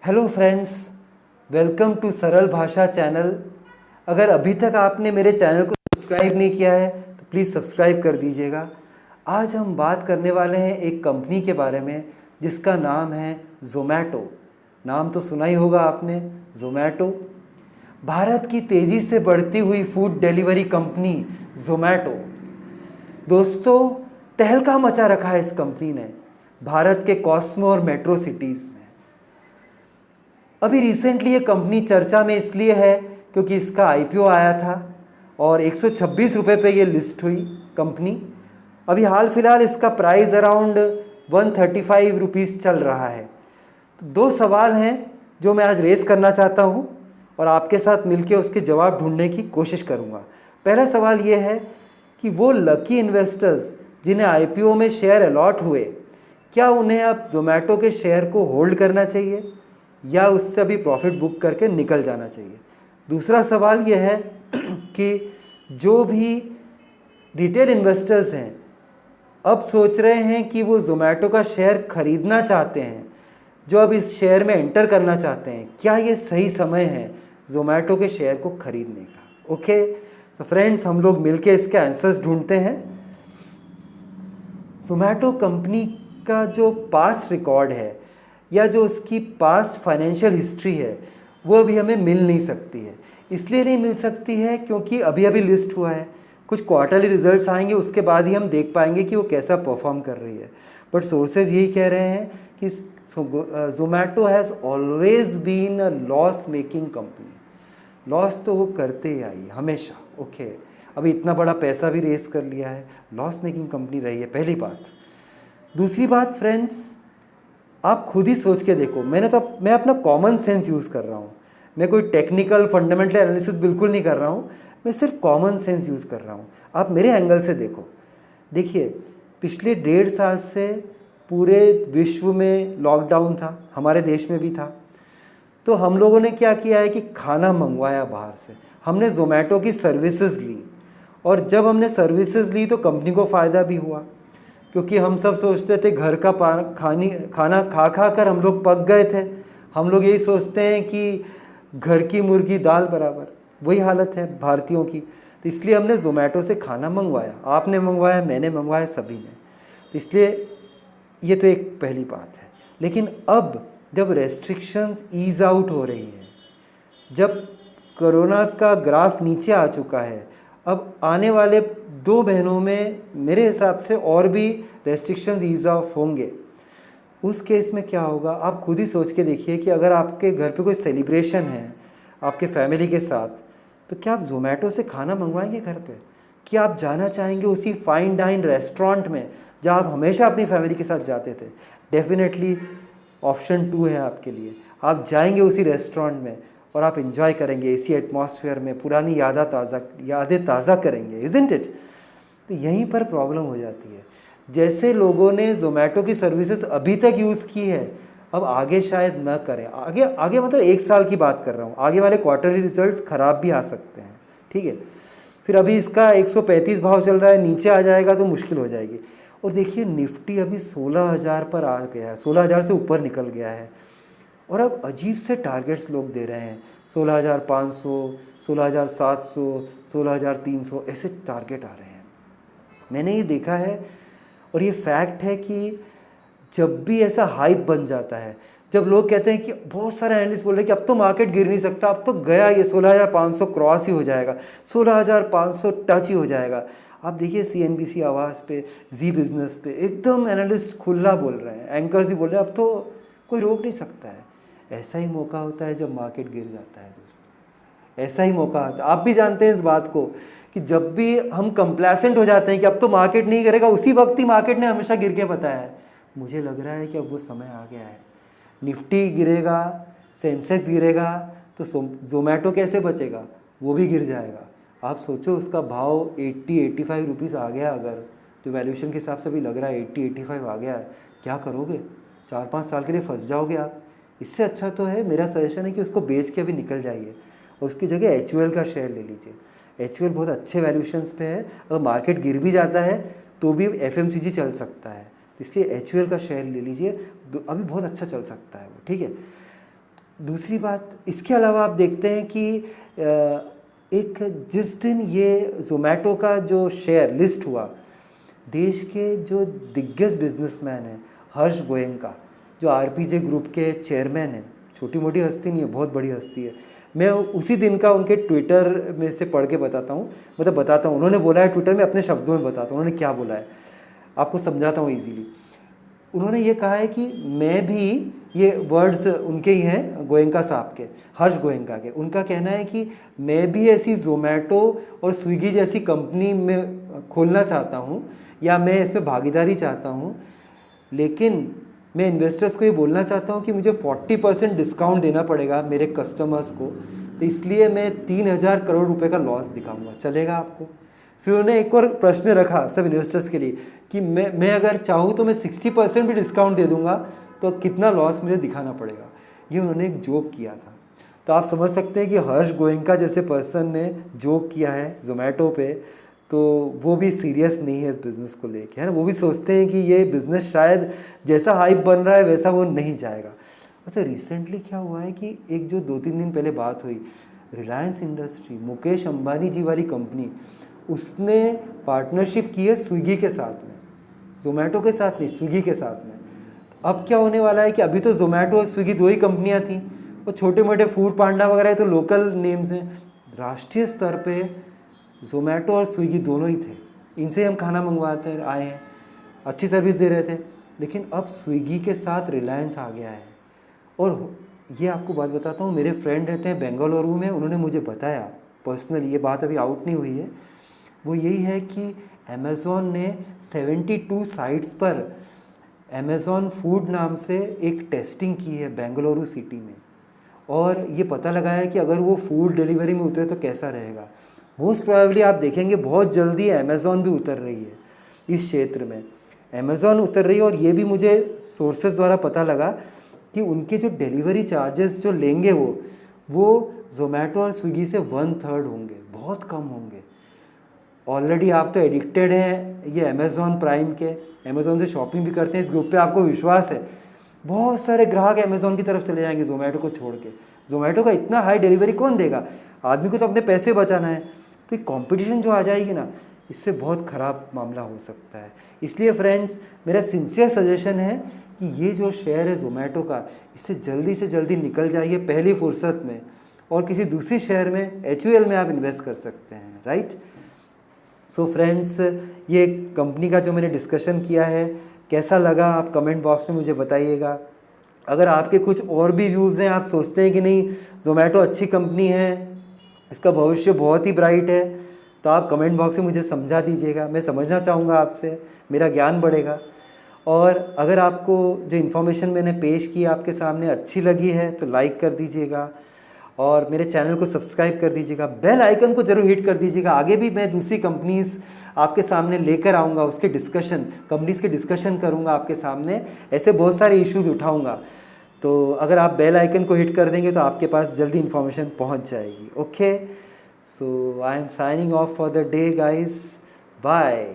Hello friends, welcome to सरल भाषा channel. अगर अभी तक आपने मेरे चैनल को सब्सक्राइब नहीं किया है तो प्लीज़ सब्सक्राइब कर दीजिएगा। आज हम बात करने वाले हैं एक कंपनी के बारे में जिसका नाम है ज़ोमैटो। नाम तो सुना ही होगा आपने, ज़ोमैटो। भारत की तेज़ी से बढ़ती हुई फूड डिलीवरी कंपनी ज़ोमैटो। दोस्तों, तहलका मचा रखा है इस कंपनी ने भारत के कॉस्मो और मेट्रो सिटीज़ में। अभी रिसेंटली ये कंपनी चर्चा में इसलिए है क्योंकि इसका आईपीओ आया था और 126 रुपये पे ये लिस्ट हुई कंपनी। अभी हाल फिलहाल इसका प्राइस अराउंड 135 रुपीज़ चल रहा है। तो दो सवाल हैं जो मैं आज रेस करना चाहता हूँ और आपके साथ मिलके उसके जवाब ढूंढने की कोशिश करूँगा। पहला सवाल ये है कि वो लकी इन्वेस्टर्स जिन्हें आईपीओ में शेयर अलॉट हुए, क्या उन्हें अब ज़ोमैटो के शेयर को होल्ड करना चाहिए या उससे अभी प्रॉफिट बुक करके निकल जाना चाहिए। दूसरा सवाल यह है कि जो भी रिटेल इन्वेस्टर्स हैं अब सोच रहे हैं कि वो ज़ोमैटो का शेयर खरीदना चाहते हैं, जो अब इस शेयर में एंटर करना चाहते हैं, क्या ये सही समय है ज़ोमैटो के शेयर को खरीदने का। ओके, तो फ्रेंड्स, हम लोग मिलके इसके आंसर्स ढूंढते हैं। ज़ोमैटो कंपनी का जो पास्ट रिकॉर्ड है या जो उसकी पास्ट फाइनेंशियल हिस्ट्री है वो अभी हमें मिल नहीं सकती है। इसलिए नहीं मिल सकती है क्योंकि अभी अभी लिस्ट हुआ है, कुछ क्वार्टरली रिजल्ट्स आएंगे, उसके बाद ही हम देख पाएंगे कि वो कैसा परफॉर्म कर रही है। बट सोर्सेज यही कह रहे हैं कि Zomato has always been a loss making company. Loss तो वो करते ही आई हमेशा। ओके, अभी इतना बड़ा पैसा भी रेस कर लिया है, लॉस मेकिंग कंपनी रही है, पहली बात। दूसरी बात फ्रेंड्स, आप खुद ही सोच के देखो, मैं अपना कॉमन सेंस यूज़ कर रहा हूँ। मैं कोई टेक्निकल फंडामेंटल एनालिसिस बिल्कुल नहीं कर रहा हूँ, मैं सिर्फ कॉमन सेंस यूज़ कर रहा हूँ। आप मेरे एंगल से देखो, देखिए पिछले 1.5 साल से पूरे विश्व में लॉकडाउन था, हमारे देश में भी था। तो हम लोगों ने क्या किया है कि खाना मंगवाया बाहर से, हमने ज़ोमैटो की सर्विसेज ली। और जब हमने सर्विसेज ली तो कंपनी को फ़ायदा भी हुआ क्योंकि हम सब सोचते थे घर का खाना खा खा कर हम लोग पक गए थे। हम लोग यही सोचते हैं कि घर की मुर्गी दाल बराबर, वही हालत है भारतीयों की। तो इसलिए हमने ज़ोमैटो से खाना मंगवाया, आपने मंगवाया, मैंने मंगवाया, सभी ने। तो इसलिए ये तो एक पहली बात है। लेकिन अब जब रेस्ट्रिक्शंस ईज़ आउट हो रही हैं, जब कोरोना का ग्राफ नीचे आ चुका है, अब आने वाले 2 महीनों में मेरे हिसाब से और भी रेस्ट्रिक्शंस ईज़ ऑफ होंगे। उस केस में क्या होगा, आप खुद ही सोच के देखिए कि अगर आपके घर पे कोई सेलिब्रेशन है आपके फैमिली के साथ, तो क्या आप ज़ोमैटो से खाना मंगवाएंगे घर पे? क्या आप जाना चाहेंगे उसी फाइन डाइन रेस्टोरेंट में जहाँ आप हमेशा अपनी फैमिली के साथ जाते थे? डेफिनेटली ऑप्शन 2 है आपके लिए। आप जाएंगे उसी रेस्टोरेंट में और आप इंजॉय करेंगे एसी एटमॉस्फेयर में, पुरानी यादें ताज़ा करेंगे, इज़न्ट इट? तो यहीं पर प्रॉब्लम हो जाती है। जैसे लोगों ने ज़ोमैटो की सर्विसेज अभी तक यूज़ की है, अब आगे शायद न करें। आगे आगे मतलब 1 साल की बात कर रहा हूँ, आगे वाले क्वार्टरली रिजल्ट्स ख़राब भी आ सकते हैं। ठीक है, फिर अभी इसका 135 भाव चल रहा है, नीचे आ जाएगा तो मुश्किल हो जाएगी। और देखिए निफ्टी अभी 16,000 पर आ गया है, 16,000 से ऊपर निकल गया है। और अब अजीब से टारगेट्स लोग दे रहे हैं, 16,500, 16,700, 16,300, ऐसे टारगेट आ रहे हैं। मैंने ये देखा है और ये फैक्ट है कि जब भी ऐसा हाइप बन जाता है, जब लोग कहते हैं कि बहुत सारे एनालिस्ट बोल रहे हैं कि अब तो मार्केट गिर नहीं सकता, अब तो गया, ये 16,500 क्रॉस ही हो जाएगा, 16,500 टच ही हो जाएगा। आप देखिए CNBC आवाज़ पे, जी बिज़नेस पे एकदम एनालिस्ट खुला बोल रहे हैं, एंकर्स ही बोल रहे हैं अब तो कोई रोक नहीं सकता है। ऐसा ही मौका होता है जब मार्केट गिर जाता है दोस्तों, ऐसा ही मौका आता है। आप भी जानते हैं इस बात को कि जब भी हम कंप्लेसेंट हो जाते हैं कि अब तो मार्केट नहीं गिरेगा, उसी वक्त ही मार्केट ने हमेशा गिर के बताया है। मुझे लग रहा है कि अब वो समय आ गया है। निफ्टी गिरेगा, सेंसेक्स गिरेगा, तो ज़ोमैटो कैसे बचेगा? वो भी गिर जाएगा। आप सोचो उसका भाव 80-85 रुपीज़ आ गया, अगर जो वैल्यूएशन के हिसाब से भी लग रहा है 80-85 आ गया है, क्या करोगे? 4-5 साल के लिए फंस जाओगे आप। इससे अच्छा तो है, मेरा सजेशन है कि उसको बेच के अभी निकल जाइए और उसकी जगह HUL का शेयर ले लीजिए। HUL बहुत अच्छे वैल्यूएशंस पे है, अगर मार्केट गिर भी जाता है तो भी FMCG चल सकता है, इसलिए HUL का शेयर ले लीजिए, अभी बहुत अच्छा चल सकता है वो। ठीक है, दूसरी बात इसके अलावा आप देखते हैं कि एक जिस दिन ये ज़ोमैटो का जो शेयर लिस्ट हुआ, देश के जो दिग्गज बिजनेसमैन हैं, हर्ष गोयनका जो आरपीजे ग्रुप के चेयरमैन हैं, छोटी मोटी हस्ती नहीं है, बहुत बड़ी हस्ती है। मैं उसी दिन का उनके ट्विटर में से पढ़ के बताता हूँ, मतलब बताता हूँ, उन्होंने बोला है ट्विटर में, अपने शब्दों में बताता हूँ उन्होंने क्या बोला है, आपको समझाता हूँ ईजीली। उन्होंने ये कहा है कि मैं भी, ये वर्ड्स उनके ही हैं, गोयनका साहब के, हर्ष गोयनका के, उनका कहना है कि मैं भी ऐसी ज़ोमैटो और स्विगी जैसी कंपनी में खोलना चाहता हूँ, या मैं इसमें भागीदारी चाहता हूँ, लेकिन मैं इन्वेस्टर्स को ये बोलना चाहता हूँ कि मुझे 40% डिस्काउंट देना पड़ेगा मेरे कस्टमर्स को, तो इसलिए मैं 3,000 करोड़ रुपए का लॉस दिखाऊंगा, चलेगा आपको? फिर उन्होंने एक और प्रश्न रखा सब इन्वेस्टर्स के लिए कि मैं अगर चाहूँ तो मैं 60% भी डिस्काउंट दे दूंगा, तो कितना लॉस मुझे दिखाना पड़ेगा? ये उन्होंने एक जोक किया था। तो आप समझ सकते हैं कि हर्ष गोयनका जैसे पर्सन ने जोक किया है ज़ोमैटो पे, तो वो भी सीरियस नहीं है इस बिज़नेस को लेके, है ना। वो भी सोचते हैं कि ये बिज़नेस शायद जैसा हाइप बन रहा है वैसा वो नहीं जाएगा। अच्छा, रिसेंटली क्या हुआ है कि एक जो 2-3 दिन पहले बात हुई, रिलायंस इंडस्ट्री, मुकेश अंबानी जी वाली कंपनी, उसने पार्टनरशिप की है स्विगी के साथ में, ज़ोमैटो के साथ नहीं, स्विगी के साथ में। अब क्या होने वाला है कि अभी तो ज़ोमैटो और स्विगी दो ही कंपनियां थी, वो छोटे मोटे फूड पांडा वगैरह तो लोकल नेम्स हैं। राष्ट्रीय स्तर पे ज़ोमैटो और स्विगी दोनों ही थे, इनसे हम खाना मंगवाते आए हैं, अच्छी सर्विस दे रहे थे। लेकिन अब स्विगी के साथ रिलायंस आ गया है। और ये आपको बात बताता हूँ, मेरे फ्रेंड रहते हैं बेंगलुरु में, उन्होंने मुझे बताया पर्सनली, ये बात अभी आउट नहीं हुई है, वो यही है कि अमेज़ॉन ने 72 साइट्स पर अमेज़ॉन फूड नाम से एक टेस्टिंग की है बेंगलुरु सिटी में, और ये पता लगाया है कि अगर वो फूड डिलीवरी में उतरे तो कैसा रहेगा। मोस्ट प्रोबेबली आप देखेंगे बहुत जल्दी अमेज़ॉन भी उतर रही है इस क्षेत्र में, अमेज़ॉन उतर रही है। और ये भी मुझे सोर्सेज द्वारा पता लगा कि उनके जो डिलीवरी चार्जेस जो लेंगे वो ज़ोमैटो और स्विगी से 1/3 होंगे, बहुत कम होंगे। ऑलरेडी आप तो एडिक्टेड हैं ये अमेज़ॉन प्राइम के, अमेज़ॉन से शॉपिंग भी करते हैं, इस ग्रुप पे आपको विश्वास है, बहुत सारे ग्राहक अमेज़ॉन की तरफ चले जाएंगे ज़ोमैटो को छोड़ के। ज़ोमैटो का इतना हाई डिलीवरी कौन देगा? आदमी को तो अपने पैसे बचाना है। तो कंपटीशन जो आ जाएगी ना, इससे बहुत ख़राब मामला हो सकता है। इसलिए फ्रेंड्स, मेरा सिंसियर सजेशन है कि ये जो शेयर है ज़ोमैटो का, इससे जल्दी से जल्दी निकल जाइए पहली फुर्सत में, और किसी दूसरी शेयर में, HUL में आप इन्वेस्ट कर सकते हैं, राइट। सो फ्रेंड्स, ये कंपनी का जो मैंने डिस्कशन किया है कैसा लगा आप कमेंट बॉक्स में मुझे बताइएगा। अगर आपके कुछ और भी व्यूज़ हैं, आप सोचते हैं कि नहीं ज़ोमैटो अच्छी कंपनी है, इसका भविष्य बहुत ही ब्राइट है, तो आप कमेंट बॉक्स में मुझे समझा दीजिएगा, मैं समझना चाहूँगा आपसे, मेरा ज्ञान बढ़ेगा। और अगर आपको जो इन्फॉर्मेशन मैंने पेश की आपके सामने अच्छी लगी है तो लाइक कर दीजिएगा, और मेरे चैनल को सब्सक्राइब कर दीजिएगा, बेल आइकन को ज़रूर हिट कर दीजिएगा। आगे भी मैं दूसरी कंपनीज़ आपके सामने लेकर आऊँगा, उसके डिस्कशन, कंपनीज़ के डिस्कशन करूँगा आपके सामने, ऐसे बहुत सारे इश्यूज़ उठाऊँगा। तो अगर आप बेल आइकन को हिट कर देंगे तो आपके पास जल्दी इन्फॉर्मेशन पहुँच जाएगी। Okay, so I am signing off for the day guys, bye.